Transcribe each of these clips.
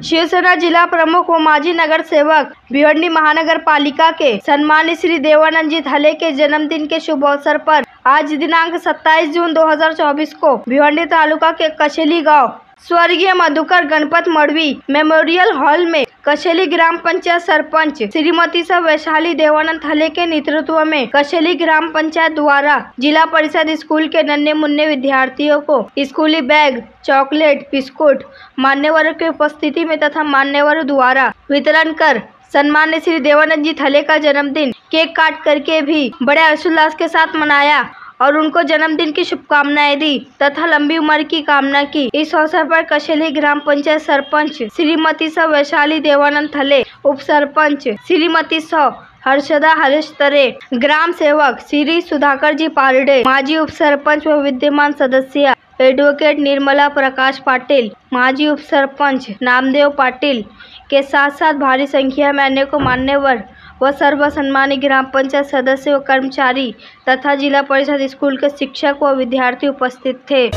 शिवसेना जिला प्रमुख व माजी नगर सेवक भिवंडी महानगर पालिका के सम्मानित श्री देवानंद जी थले के जन्मदिन के शुभ अवसर पर आज दिनांक 27 जून 2024 को भिवंडी तालुका के कशेली गांव स्वर्गीय मधुकर गणपत मड़वी मेमोरियल हॉल में कशेली ग्राम पंचायत सरपंच श्रीमती वैशाली देवानंद थले के नेतृत्व में कशेली ग्राम पंचायत द्वारा जिला परिषद स्कूल के नन्हे मुन्ने विद्यार्थियों को स्कूली बैग, चॉकलेट, बिस्कुट मान्यवरों की उपस्थिति में तथा मान्यवरों द्वारा वितरण कर सम्मानित श्री देवानंद जी थले का जन्मदिन केक काट करके भी बड़े हर्षोल्लास के साथ मनाया और उनको जन्मदिन की शुभकामनाएं दी तथा लंबी उम्र की कामना की। इस अवसर पर कशेली ग्राम पंचायत सरपंच श्रीमती वैशाली देवानंद थले, उप सरपंच श्रीमती हर्षदा हरीश तरे, ग्राम सेवक श्री सुधाकर जी पारडे, माजी उप सरपंच व विद्यमान सदस्य एडवोकेट निर्मला प्रकाश पाटिल, माजी उप सरपंच नामदेव पाटिल के साथ साथ भारी संख्या में अन्य को मान्यवर व सर्व सम्मानित ग्राम पंचायत सदस्य व कर्मचारी तथा जिला परिषद स्कूल के शिक्षक व विद्यार्थी उपस्थित थे।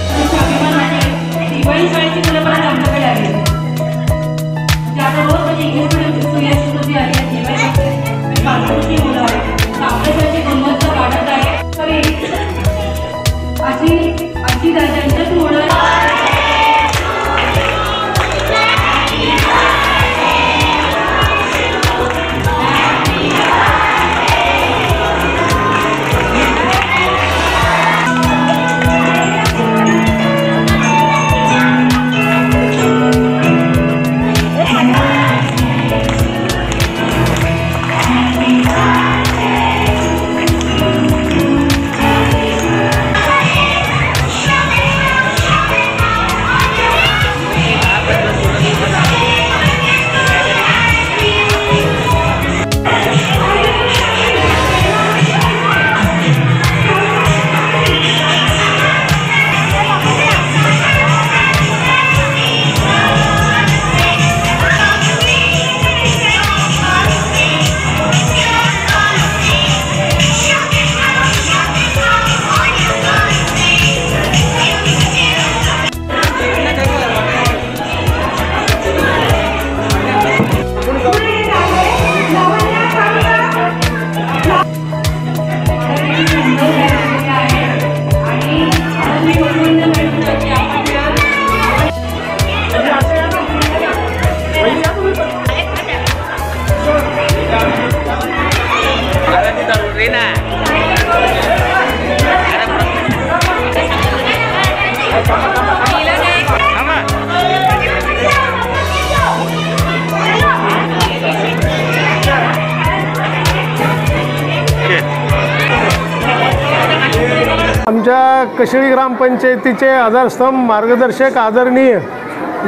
आमच्या कशेली ग्रामपंचायतीचे आधारस्तंभ मार्गदर्शक आदरणीय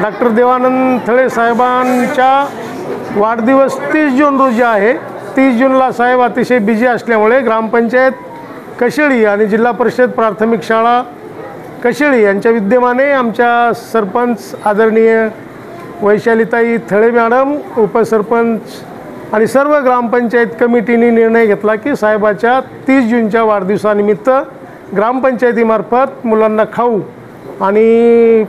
डॉक्टर देवानंद थळे साहेबांच्या वाढदिवस 30 जून रोजी आहे। 30 जूनला साहेब अतिशय बिझी असल्यामुळे ग्रामपंचायत कशेली आणि जिल्हा परिषद प्राथमिक शाळा कशेली यांच्या विद्यमाने आमच्या सरपंच आदरणीय वैशालीताई थळे मॅडम, उपसरपंच आणि सर्व ग्रामपंचायत कमिटीने निर्णय घेतला की साहेबाच्या 30 जूनच्या वाढदिवसानिमित्त ग्रामपंचायतीमार्फत मुलांना खाऊ आणि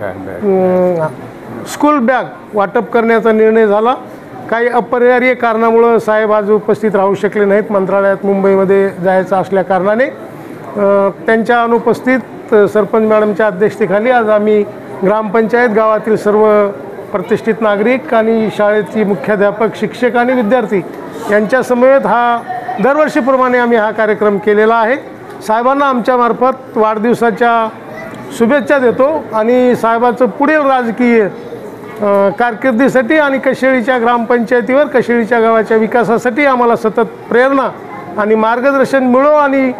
स्कूल बॅग वाटप करण्याचा निर्णय झाला। काही अपरिहार्य कारणामुळे साहेब आज उपस्थित राहू शकले नाहीत, मंत्रालयात मुंबईमध्ये जायचं असल्या कारणाने त्यांच्या अनुपस्थित सरपंच मॅडमच्या अध्यक्षतेखाली आज आम्ही ग्रामपंचायत, गावातील सर्व प्रतिष्ठित नागरिक आणि शाळेची मुख्याध्यापक, शिक्षक आणि विद्यार्थी यांच्या समवेत हा दरवर्षीप्रमाणे आम्ही हा कार्यक्रम केलेला आहे। साहेबांना आमच्या मार्फत वाढदिवसाच्या शुभेच्छा देतो आणि साहेबांचं पुढील राजकीय कारकिर्दीसाठी आणि कशेळीच्या ग्रामपंचायतीवर, कशेळीच्या गावाच्या विकासासाठी आम्हाला सतत प्रेरणा आणि मार्गदर्शन मिळो आणि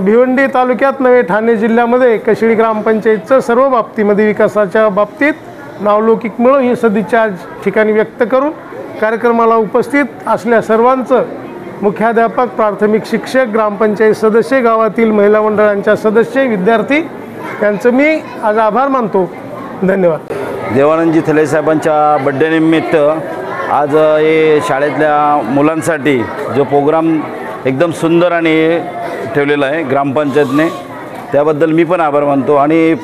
भिवंडी तालुक्यात नव्हे ठाणे जिल्ह्यामध्ये कशेळी ग्रामपंचायतचं सर्व बाबतीमध्ये विकासाच्या बाबतीत नावलौकिक मिळो ही सदिच्छा आज ठिकाणी व्यक्त करून कार्यक्रमाला उपस्थित असल्या सर्वांचं मुख्याध्यापक, प्राथमिक शिक्षक, ग्रामपंचायत सदस्य, गावातील महिला मंडळांच्या सदस्य, विद्यार्थी यांचं मी आज आभार मानतो। धन्यवाद। देवानंदजी थले साहेबांच्या बड्डे निमित्त आज हे शाळेतल्या मुलांसाठी जो प्रोग्राम एकदम सुंदर आणि ठेवलेला आहे ग्रामपंचायतने, त्याबद्दल मी पण आभार मानतो। आणि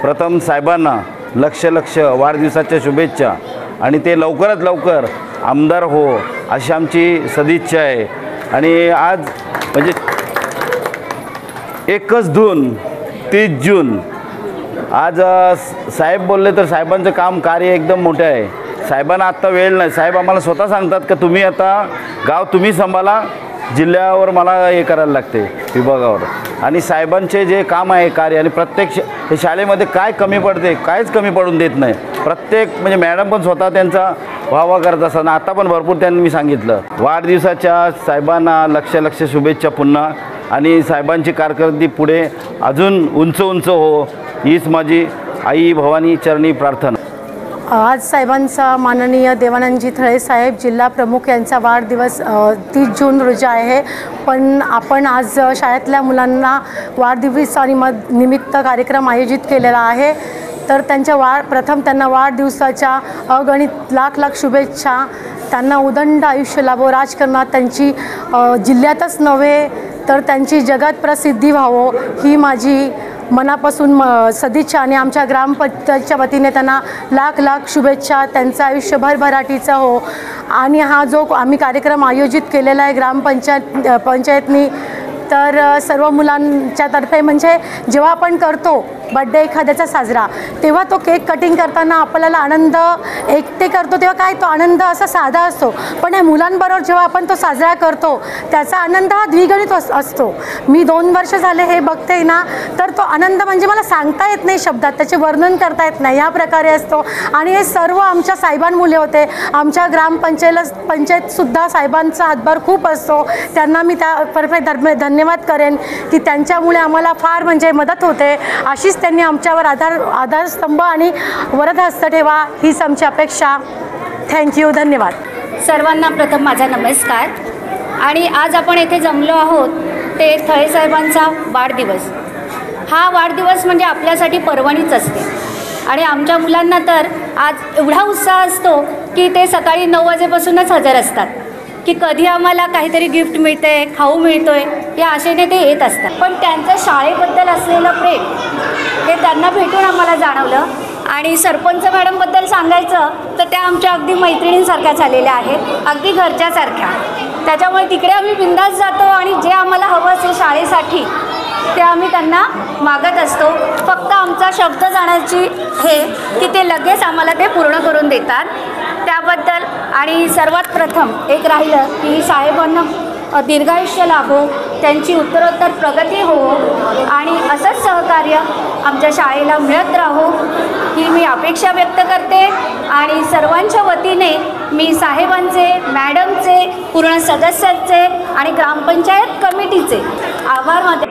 प्रथम साहेबांना लक्ष वाढदिवसाच्या शुभेच्छा आणि ते लवकरात लवकर आमदार हो अशी आमची सदिच्छा आहे। आणि आज म्हणजे 1 जून 30 जून आज साहेब बोलले तर साहेबांचं काम कार्य एकदम मोठं आहे। साहेबांना आत्ता वेळ नाही, साहेब आम्हाला स्वतः सांगतात की तुम्ही आता गाव तुम्ही सांभाळा, जिल्ह्यावर मला हे करायला लागते विभागावर। आणि साहेबांचे जे काम आहे कार्य आणि प्रत्येक हे शाळेमध्ये काय कमी पडते काहीच कमी पडून देत नाही। प्रत्येक म्हणजे मॅडम पण स्वतः त्यांचा वाहवा करत असताना आता पण भरपूर त्यांनी मी सांगितलं। वाढदिवसाच्या साहेबांना लक्ष शुभेच्छा पुन्हा, आणि साहेबांची कारकिर्दी पुढे अजून उंच हो हीच माझी आई भवानी चरणी प्रार्थना। आज साहेबांचा माननीय देवानंदजी थळे साहेब जिल्हा प्रमुख यांचा वाढदिवस 30 जून रोजी आहे। पण आपण आज शाळेतल्या मुलांना वाढदिवस आणि निमित्त कार्यक्रम आयोजित केलेला आहे। तर त्यांच्या प्रथम त्यांना वाढदिवसाच्या अगणित लाख शुभेच्छा। त्यांना उदंड आयुष्य लाभो, राजकारणात त्यांची जिल्ह्यातच नव्हे तर त्यांची जगात प्रसिद्धी व्हावो ही माझी मनापासून सदिच्छा। आणि आमच्या ग्रामपंचायतच्या वतीने त्यांना लाख शुभेच्छा। त्यांचं आयुष्य भरभराटीचं हो। आणि हा जो आम्ही कार्यक्रम आयोजित केलेला आहे पंचायतनी, तर सर्व मुलांच्या तर्फे म्हणजे जेव्हा आपण करतो बड्डे एखाद्याचा साजरा, तेव्हा तो केक कटिंग करताना आपल्याला आनंद एकटे करतो तेव्हा काय तो आनंद असा साधा असतो, पण या मुलांबरोबर जेव्हा आपण तो साजरा करतो त्याचा आनंद हा द्विगुणित असतो। मी 2 वर्ष झाले हे बघते ना, तर तो आनंद म्हणजे मला सांगता येत नाही शब्दात, त्याचे वर्णन करता येत नाही, या प्रकारे असतो। आणि हे सर्व आमच्या साहेबांमुळे होते। आमच्या पंचायतसुद्धा साहेबांचा हातभार खूप असतो, त्यांना मी त्यातर्फे धन्यवाद करेन की त्यांच्यामुळे आम्हाला फार म्हणजे मदत होते। अशीच त्यांनी आमच्यावर आधारस्तंभ आणि वरदहस्त ठेवा हीच आमची अपेक्षा। थँक्यू, धन्यवाद। सर्वांना प्रथम माझा नमस्कार। आणि आज आपण येथे जमलो आहोत ते थळे साहेबांचा वाढदिवस। हा वाढदिवस म्हणजे आपल्यासाठी पर्वणीच असते। आणि आमच्या मुलांना तर आज एवढा उत्साह असतो की ते सकाळी 9 वाजेपासूनच हजर असतात की कधी आम्हाला काहीतरी गिफ्ट मिळते, खाऊ मिळतोय, या आशेने ते येत असतात। पण त्यांचं शाळेबद्दल असलेलं प्रेम हे त्यांना भेटून आम्हाला जाणवलं। आणि सरपंच मॅडमबद्दल सांगायचं तर त्या आमच्या अगदी मैत्रिणींसारख्या झालेल्या आहेत, अगदी घरच्यासारख्या। त्याच्यामुळे तिकडे आम्ही बिंदास जातो आणि जे आम्हाला हवं असेल शाळेसाठी ते आम्ही त्यांना मागत असतो। फक्त आमचा शब्द जाण्याची हे की ते लगेच आम्हाला ते पूर्ण करून देतात त्याबद्दल। आणि सर्वात प्रथम एक राहिलं की साहेबांना दीर्घायुष्य लाभो, त्यांची उत्तरोत्तर प्रगती हो आणि असंच सहकार्य आमच्या शाळेला मिळत राहो ही मी अपेक्षा व्यक्त करते। आणि सर्वांच्या वतीने मी साहेबांचे, मॅडमचे, पूर्ण सदस्यांचे आणि ग्रामपंचायत कमिटीचे आभार मानते।